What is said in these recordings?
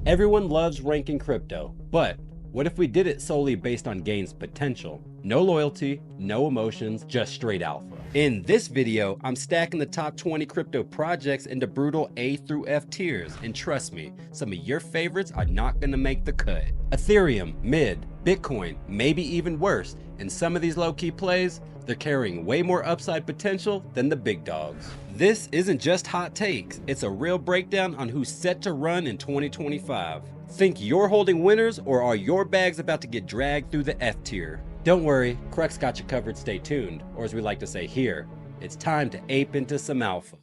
Everyone loves ranking crypto, but what if we did it solely based on gains potential? No loyalty, no emotions, just straight alpha. In this video, I'm stacking the top 20 crypto projects into brutal A through F tiers, and trust me, some of your favorites are not gonna make the cut. Ethereum, mid, Bitcoin, maybe even worse, and some of these low-key plays, they're carrying way more upside potential than the big dogs. This isn't just hot takes, it's a real breakdown on who's set to run in 2025. Think you're holding winners, or are your bags about to get dragged through the F tier? Don't worry, Crux got you covered, stay tuned, or as we like to say here, it's time to ape into some alpha.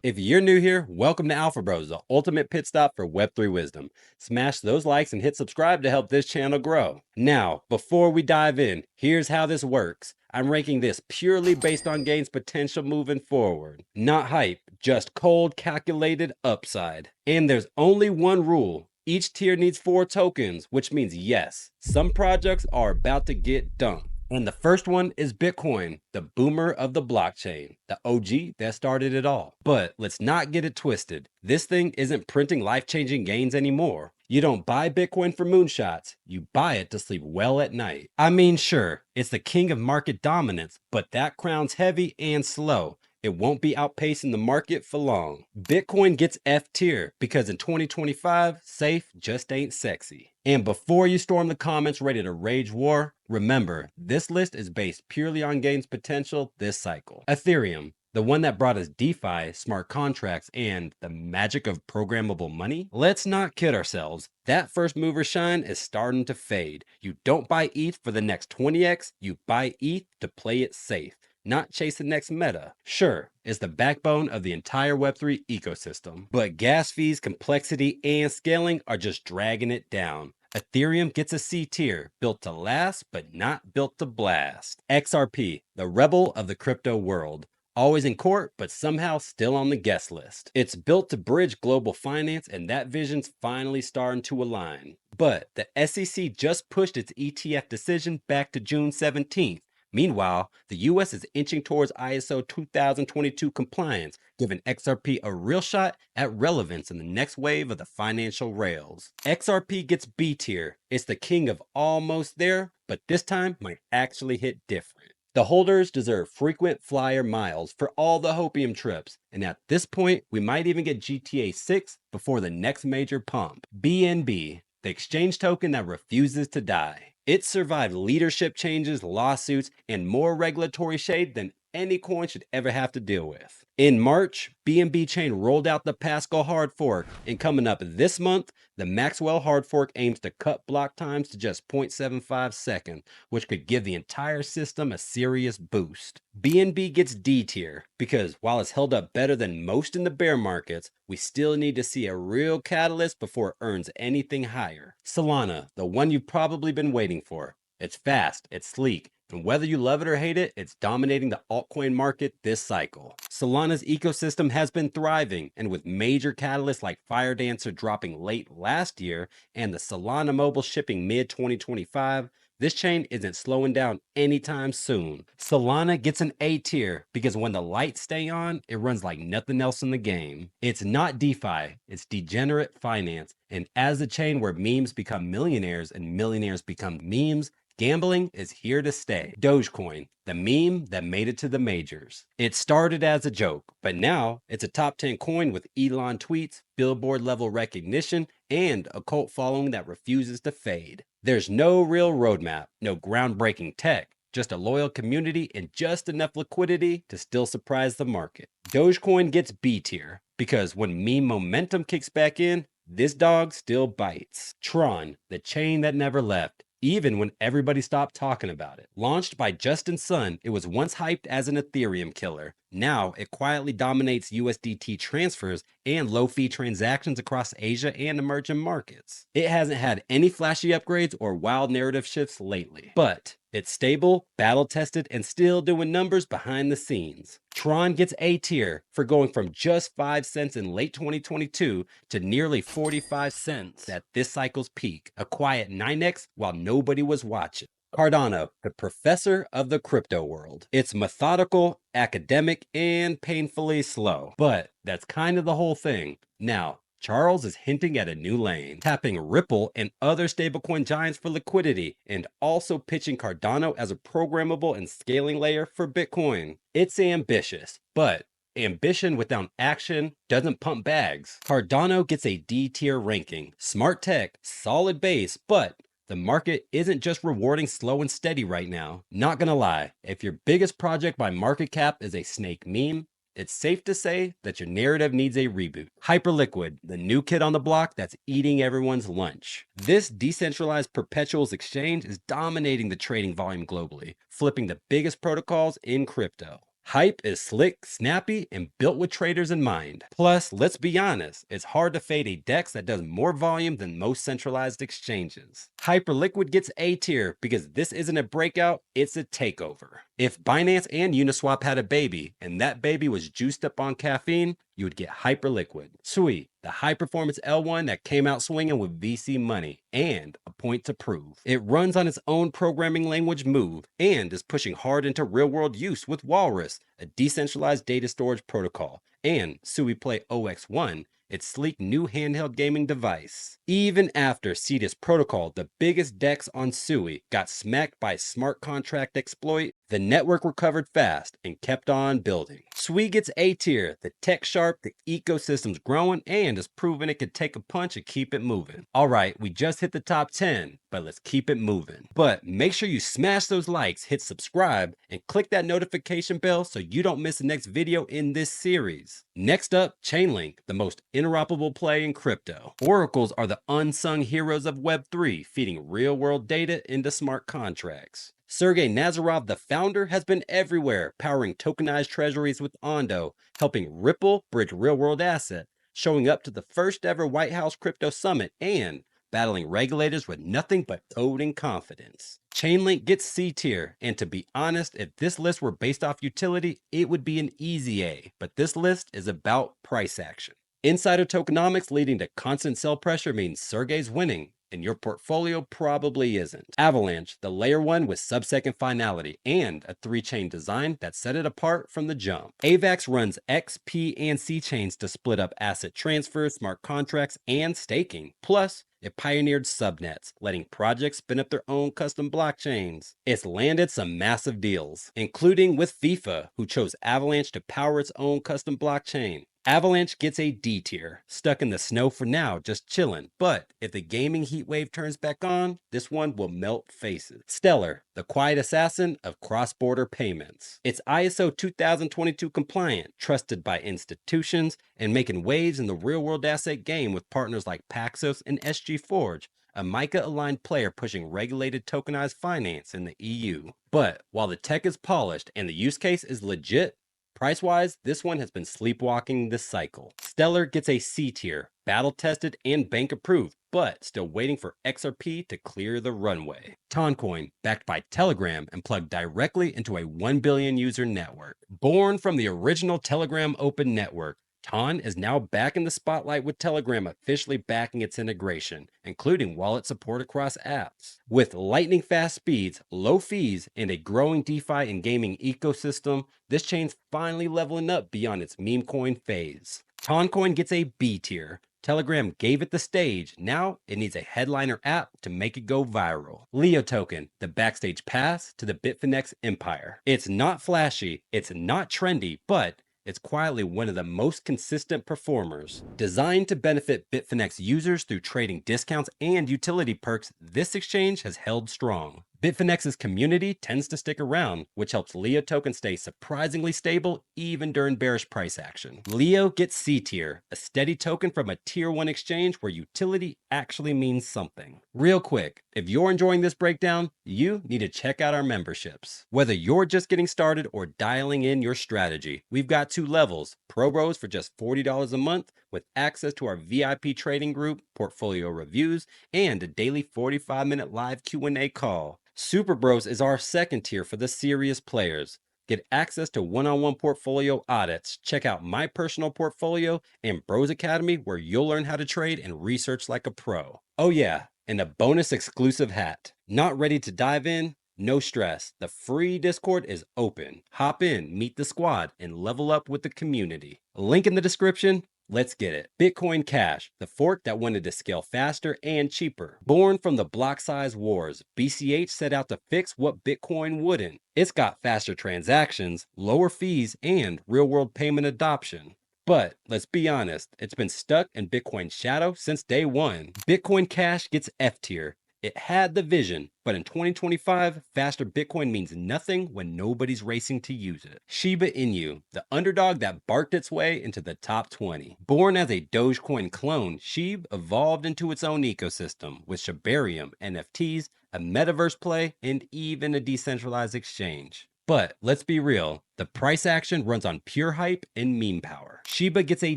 If you're new here, welcome to Alpha Bros, the ultimate pit stop for Web3 wisdom. Smash those likes and hit subscribe to help this channel grow. Now, before we dive in, here's how this works. I'm ranking this purely based on gains potential moving forward. Not hype, just cold calculated upside. And there's only one rule. Each tier needs 4 tokens, which means yes, some projects are about to get dunked. And the first one is Bitcoin, the boomer of the blockchain, the OG that started it all. But let's not get it twisted. This thing isn't printing life-changing gains anymore. You don't buy Bitcoin for moonshots, you buy it to sleep well at night. I mean, sure, it's the king of market dominance, but that crown's heavy and slow. It won't be outpacing the market for long. Bitcoin gets F tier because in 2025, safe just ain't sexy. And before you storm the comments ready to rage war, remember, this list is based purely on gains potential this cycle. Ethereum, the one that brought us DeFi, smart contracts, and the magic of programmable money? Let's not kid ourselves. That first mover shine is starting to fade. You don't buy ETH for the next 20x, you buy ETH to play it safe, not chase the next meta. Sure, it's the backbone of the entire Web3 ecosystem, but gas fees, complexity, and scaling are just dragging it down. Ethereum gets a C tier, built to last, but not built to blast. XRP, the rebel of the crypto world. Always in court, but somehow still on the guest list. It's built to bridge global finance, and that vision's finally starting to align. But the SEC just pushed its ETF decision back to June 17th. Meanwhile, the US is inching towards ISO 2022 compliance, giving XRP a real shot at relevance in the next wave of the financial rails. XRP gets B tier. It's the king of almost there, but this time might actually hit different. The holders deserve frequent flyer miles for all the hopium trips, and at this point, we might even get GTA 6 before the next major pump. BNB, the exchange token that refuses to die. It survived leadership changes, lawsuits, and more regulatory shade than any coin should ever have to deal with. In March, BNB Chain rolled out the Pascal hard fork, and coming up this month, the Maxwell hard fork aims to cut block times to just 0.75 seconds, which could give the entire system a serious boost. BNB gets D tier because while it's held up better than most in the bear markets, we still need to see a real catalyst before it earns anything higher. Solana, the one you've probably been waiting for. It's fast, it's sleek, and whether you love it or hate it, it's dominating the altcoin market this cycle. Solana's ecosystem has been thriving, and with major catalysts like Firedancer dropping late last year and the Solana mobile shipping mid-2025, this chain isn't slowing down anytime soon. Solana gets an A tier because when the lights stay on, it runs like nothing else in the game. It's not DeFi, it's degenerate finance, and as the chain where memes become millionaires and millionaires become memes, gambling is here to stay. Dogecoin, the meme that made it to the majors. It started as a joke, but now it's a top 10 coin with Elon tweets, billboard level recognition, and a cult following that refuses to fade. There's no real roadmap, no groundbreaking tech, just a loyal community and just enough liquidity to still surprise the market. Dogecoin gets B tier because when meme momentum kicks back in, this dog still bites. Tron, the chain that never left, even when everybody stopped talking about it. Launched by Justin Sun, it was once hyped as an Ethereum killer. Now, it quietly dominates USDT transfers and low-fee transactions across Asia and emerging markets. It hasn't had any flashy upgrades or wild narrative shifts lately, but it's stable, battle-tested, and still doing numbers behind the scenes. Tron gets A tier for going from just 5 cents in late 2022 to nearly 45 cents at this cycle's peak, a quiet 9x while nobody was watching. Cardano, the professor of the crypto world. It's methodical, academic, and painfully slow. But that's kind of the whole thing. Now, Charles is hinting at a new lane, tapping Ripple and other stablecoin giants for liquidity, and also pitching Cardano as a programmable and scaling layer for Bitcoin. It's ambitious, but ambition without action doesn't pump bags. Cardano gets a D tier ranking. Smart tech, solid base, but the market isn't just rewarding slow and steady right now. Not gonna lie, if your biggest project by market cap is a snake meme, it's safe to say that your narrative needs a reboot. Hyperliquid, the new kid on the block that's eating everyone's lunch. This decentralized perpetuals exchange is dominating the trading volume globally, flipping the biggest protocols in crypto. Hype is slick, snappy, and built with traders in mind. Plus, let's be honest, it's hard to fade a DEX that does more volume than most centralized exchanges. Hyperliquid gets A tier because this isn't a breakout, it's a takeover. If Binance and Uniswap had a baby, and that baby was juiced up on caffeine, you would get Hyperliquid. Sui, the high-performance L1 that came out swinging with VC money, and a point to prove. It runs on its own programming language Move, and is pushing hard into real-world use with Walrus, a decentralized data storage protocol, and Sui Play OX1, its sleek new handheld gaming device. Even after Cetus Protocol, the biggest DEX on Sui, got smacked by a smart contract exploit, the network recovered fast and kept on building. Sui gets A tier, the tech sharp, the ecosystem's growing, and has proven it could take a punch and keep it moving. Alright, we just hit the top 10, but let's keep it moving. But make sure you smash those likes, hit subscribe, and click that notification bell so you don't miss the next video in this series. Next up, Chainlink, the most interoperable play in crypto. Oracles are the unsung heroes of Web3, feeding real-world data into smart contracts. Sergey Nazarov, the founder, has been everywhere, powering tokenized treasuries with Ondo, helping Ripple bridge real-world asset, showing up to the first ever White House Crypto Summit, and battling regulators with nothing but coding confidence. Chainlink gets C tier, and to be honest, if this list were based off utility, it would be an easy A, but this list is about price action. Insider tokenomics leading to constant sell pressure means Sergey's winning, and your portfolio probably isn't. Avalanche, the layer 1 with sub-second finality and a 3-chain design that set it apart from the jump. AVAX runs X, P, and C chains to split up asset transfers, smart contracts, and staking. Plus, it pioneered subnets, letting projects spin up their own custom blockchains. It's landed some massive deals, including with FIFA, who chose Avalanche to power its own custom blockchain. Avalanche gets a D tier, stuck in the snow for now, just chillin', but if the gaming heat wave turns back on, this one will melt faces. Stellar, the quiet assassin of cross-border payments. It's ISO 2022 compliant, trusted by institutions, and making waves in the real-world asset game with partners like Paxos and SG Forge, a MiCA-aligned player pushing regulated tokenized finance in the EU. But while the tech is polished and the use case is legit, price-wise, this one has been sleepwalking this cycle. Stellar gets a C tier, battle-tested and bank-approved, but still waiting for XRP to clear the runway. Toncoin, backed by Telegram and plugged directly into a 1 billion user network. Born from the original Telegram open network, Ton is now back in the spotlight with Telegram officially backing its integration, including wallet support across apps. With lightning fast speeds, low fees, and a growing DeFi and gaming ecosystem, this chain's finally leveling up beyond its meme coin phase. Toncoin gets a B tier. Telegram gave it the stage, now it needs a headliner app to make it go viral. Leo token, the backstage pass to the Bitfinex empire. It's not flashy, it's not trendy, but it's quietly one of the most consistent performers. Designed to benefit Bitfinex users through trading discounts and utility perks, this exchange has held strong. Bitfinex's community tends to stick around, which helps Leo token stay surprisingly stable even during bearish price action. Leo gets C tier, a steady token from a tier 1 exchange where utility actually means something. Real quick, if you're enjoying this breakdown, you need to check out our memberships. Whether you're just getting started or dialing in your strategy, we've got 2 levels: Pro Bros for just $40 a month with access to our VIP trading group, portfolio reviews, and a daily 45-minute live Q&A call. Super Bros is our second tier for the serious players. Get access to one-on-one portfolio audits. Check out my personal portfolio and Bros Academy, where you'll learn how to trade and research like a pro. Oh yeah, and a bonus exclusive hat. Not ready to dive in? No stress. The free Discord is open. Hop in, meet the squad, and level up with the community. Link in the description. Let's get it. Bitcoin Cash, the fork that wanted to scale faster and cheaper. Born from the block size wars, BCH set out to fix what Bitcoin wouldn't. It's got faster transactions, lower fees, and real-world payment adoption. But let's be honest, it's been stuck in Bitcoin's shadow since day one. Bitcoin Cash gets F tier. It had the vision, but in 2025, faster Bitcoin means nothing when nobody's racing to use it. Shiba Inu, the underdog that barked its way into the top 20. Born as a Dogecoin clone, SHIB evolved into its own ecosystem with Shibarium, NFTs, a metaverse play, and even a decentralized exchange. But let's be real, the price action runs on pure hype and meme power. Shiba gets a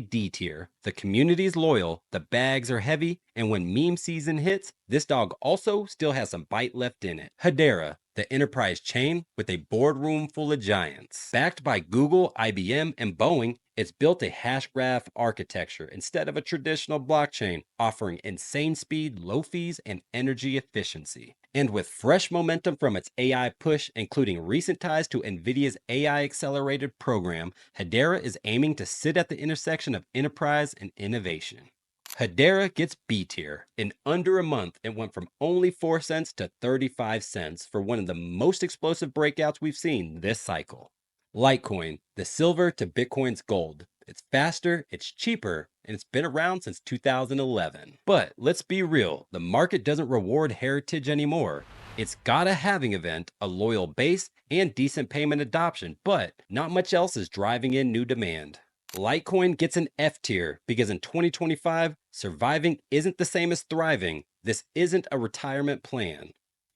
D tier. The community's loyal, the bags are heavy, and when meme season hits, this dog also still has some bite left in it. Hedera, the enterprise chain with a boardroom full of giants. Backed by Google, IBM, and Boeing, it's built a hash graph architecture instead of a traditional blockchain, offering insane speed, low fees, and energy efficiency. And with fresh momentum from its AI push, including recent ties to NVIDIA's AI accelerated program, Hedera is aiming to sit at the intersection of enterprise and innovation. Hedera gets B tier. In under a month, it went from only 4 cents to 35 cents for one of the most explosive breakouts we've seen this cycle. Litecoin, the silver to Bitcoin's gold. It's faster, it's cheaper, and it's been around since 2011. But let's be real, the market doesn't reward heritage anymore. It's got a halving event, a loyal base, and decent payment adoption, but not much else is driving in new demand. Litecoin gets an F tier because in 2025, surviving isn't the same as thriving. This isn't a retirement plan.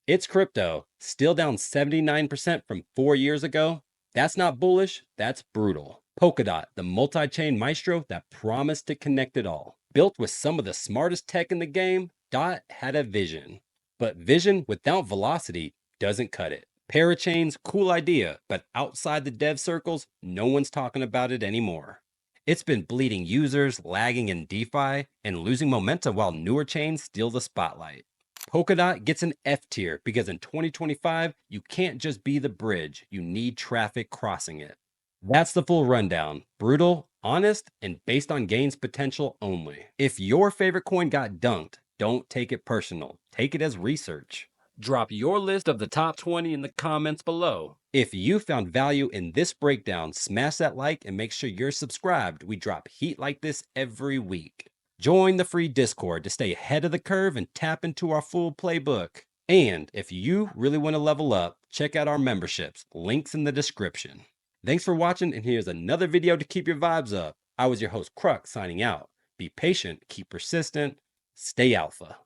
It's crypto, still down 79% from 4 years ago. That's not bullish, that's brutal. Polkadot, the multi-chain maestro that promised to connect it all. Built with some of the smartest tech in the game, Dot had a vision. But vision without velocity doesn't cut it. Parachains, cool idea, but outside the dev circles, no one's talking about it anymore. It's been bleeding users, lagging in DeFi, and losing momentum while newer chains steal the spotlight. Polkadot gets an F tier because in 2025, you can't just be the bridge, you need traffic crossing it. That's the full rundown. Brutal, honest, and based on gains potential only. If your favorite coin got dunked, don't take it personal. Take it as research. Drop your list of the top 20 in the comments below. If you found value in this breakdown, smash that like and make sure you're subscribed. We drop heat like this every week. Join the free Discord to stay ahead of the curve and tap into our full playbook. And if you really want to level up, check out our memberships. Links in the description. Thanks for watching, and here's another video to keep your vibes up. I was your host, Crux, signing out. Be patient, keep persistent, stay alpha.